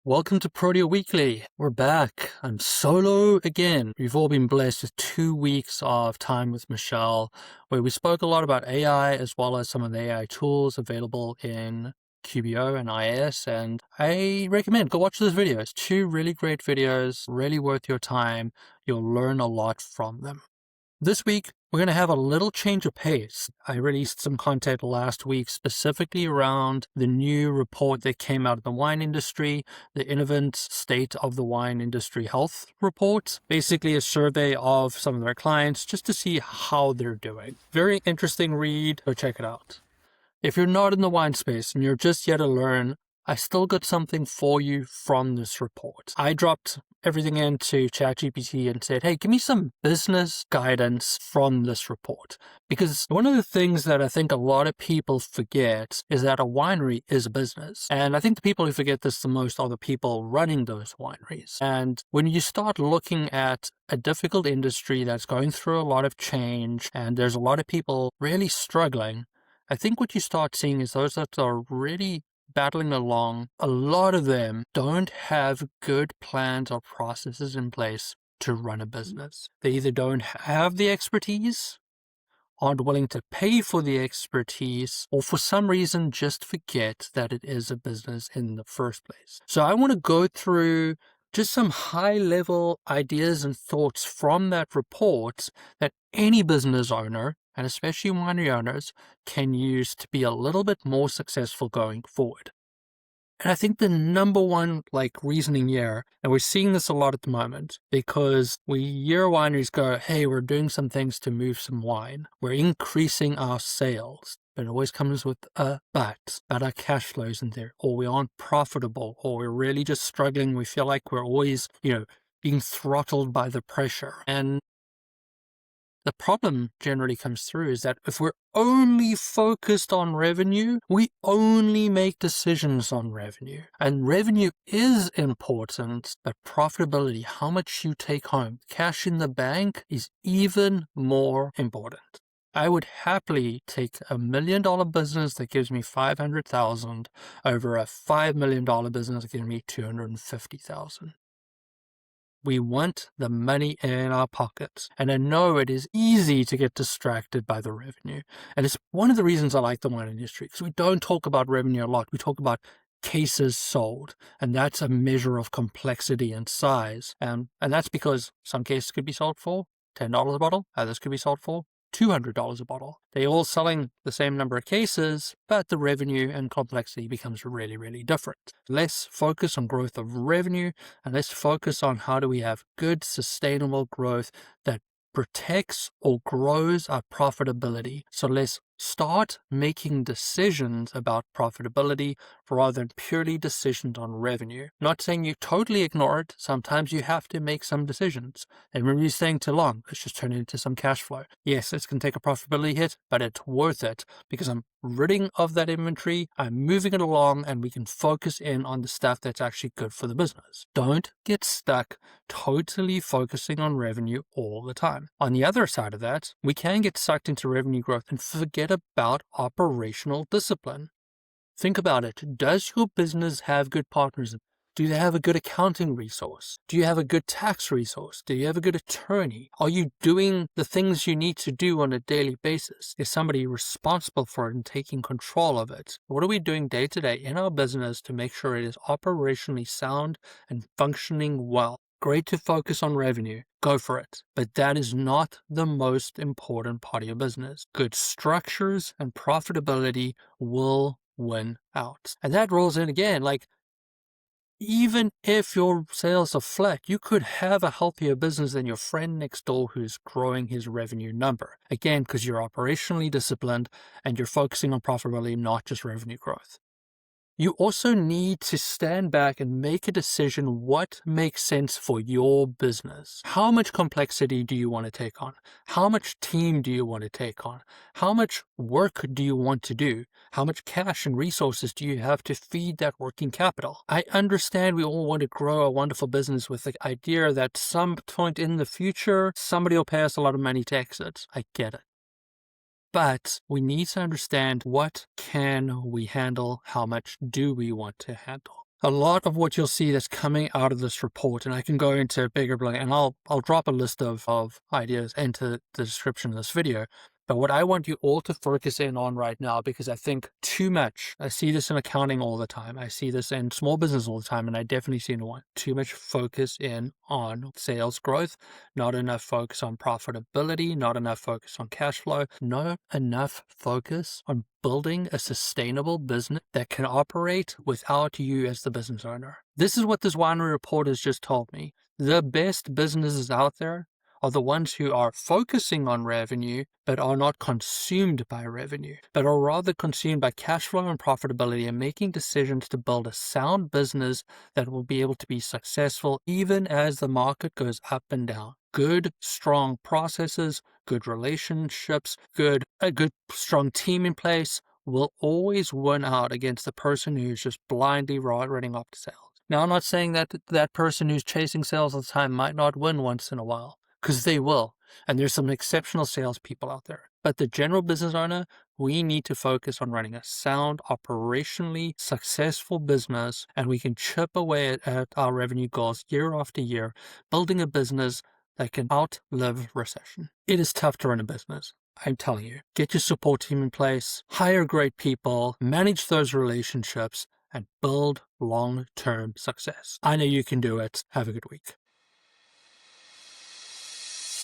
Welcome to Protea Weekly. We're back. I'm solo again. We've all been blessed with 2 weeks of time with Michelle, where we spoke a lot about AI as well as some of the AI tools available in QBO and IS. And I recommend go watch those videos. 2 really great videos, really worth your time. You'll learn a lot from them. This week, we're going to have a little change of pace. I released some content last week specifically around the new report that came out of the wine industry, the Innovint State of the Wine Industry Health report. Basically a survey of some of their clients just to see how they're doing. Very interesting read. Go check it out. If you're not in the wine space and you're just yet to learn, I still got something for you from this report. I dropped everything into ChatGPT and said, hey, give me some business guidance from this report. Because one of the things that I think a lot of people forget is that a winery is a business. And I think the people who forget this the most are the people running those wineries. And when you start looking at a difficult industry that's going through a lot of change and there's a lot of people really struggling, I think what you start seeing is those that are really battling along, a lot of them don't have good plans or processes in place to run a business. They either don't have the expertise, aren't willing to pay for the expertise, or for some reason just forget that it is a business in the first place. So I want to go through just some high-level ideas and thoughts from that report that any business owner, and especially winery owners, can use to be a little bit more successful going forward. And I think the number one reasoning here, and we're seeing this a lot at the moment, because we hear wineries go, hey, we're doing some things to move some wine. We're increasing our sales. But it always comes with a but our cash flow isn't there, or we aren't profitable, or we're really just struggling. We feel like we're always, being throttled by the pressure. And the problem generally comes through is that if we're only focused on revenue, we only make decisions on revenue. And revenue is important, but profitability, how much you take home, cash in the bank, is even more important. I would happily take $1 million business that gives me $500,000 over a $5 million business that gives me $250,000. We want the money in our pockets. And I know it is easy to get distracted by the revenue. And it's one of the reasons I like the wine industry, because we don't talk about revenue a lot. We talk about cases sold, and that's a measure of complexity and size. And that's because some cases could be sold for $10 a bottle, others could be sold for $200 a bottle. They're all selling the same number of cases, but the revenue and complexity becomes really, really different. Let's focus on growth of revenue, and let's focus on how do we have good, sustainable growth that protects or grows our profitability. So let's start making decisions about profitability rather than purely decisions on revenue. Not saying you totally ignore it. Sometimes you have to make some decisions. And when you're staying too long, let's just turn it into some cash flow. Yes, it's going to take a profitability hit, but it's worth it because I'm ridding of that inventory, I'm moving it along, and we can focus in on the stuff that's actually good for the business. Don't get stuck totally focusing on revenue all the time. On the other side of that, we can get sucked into revenue growth and forget about operational discipline. Think about it. Does your business have good partners? Do they have a good accounting resource? Do you have a good tax resource? Do you have a good attorney? Are you doing the things you need to do on a daily basis? Is somebody responsible for it and taking control of it? What are we doing day to day in our business to make sure it is operationally sound and functioning well? Great to focus on revenue. Go for it. But that is not the most important part of your business. Good structures and profitability will win out. And that rolls in again, even if your sales are flat, you could have a healthier business than your friend next door who's growing his revenue number. Again, because you're operationally disciplined and you're focusing on profitability, not just revenue growth. You also need to stand back and make a decision what makes sense for your business. How much complexity do you want to take on? How much team do you want to take on? How much work do you want to do? How much cash and resources do you have to feed that working capital? I understand we all want to grow a wonderful business with the idea that some point in the future, somebody will pay us a lot of money to exit. I get it. But we need to understand what can we handle, how much do we want to handle. A lot of what you'll see that's coming out of this report, and I can go into a bigger blank, and I'll drop a list of ideas into the description of this video. But what I want you all to focus in on right now, because I think too much, I see this in accounting all the time, I see this in small business all the time, and I definitely see in one, too much focus in on sales growth, not enough focus on profitability, not enough focus on cash flow, not enough focus on building a sustainable business that can operate without you as the business owner. This is what this winery report has just told me. The best businesses out there are the ones who are focusing on revenue, but are not consumed by revenue, but are rather consumed by cash flow and profitability, and making decisions to build a sound business that will be able to be successful even as the market goes up and down. Good, strong processes, good relationships, a good, strong team in place will always win out against the person who's just blindly running off to sales. Now, I'm not saying that that person who's chasing sales all the time might not win once in a while, because they will. And there's some exceptional salespeople out there. But the general business owner, we need to focus on running a sound, operationally successful business, and we can chip away at our revenue goals year after year, building a business that can outlive recession. It is tough to run a business. I'm telling you, get your support team in place, hire great people, manage those relationships, and build long-term success. I know you can do it. Have a good week.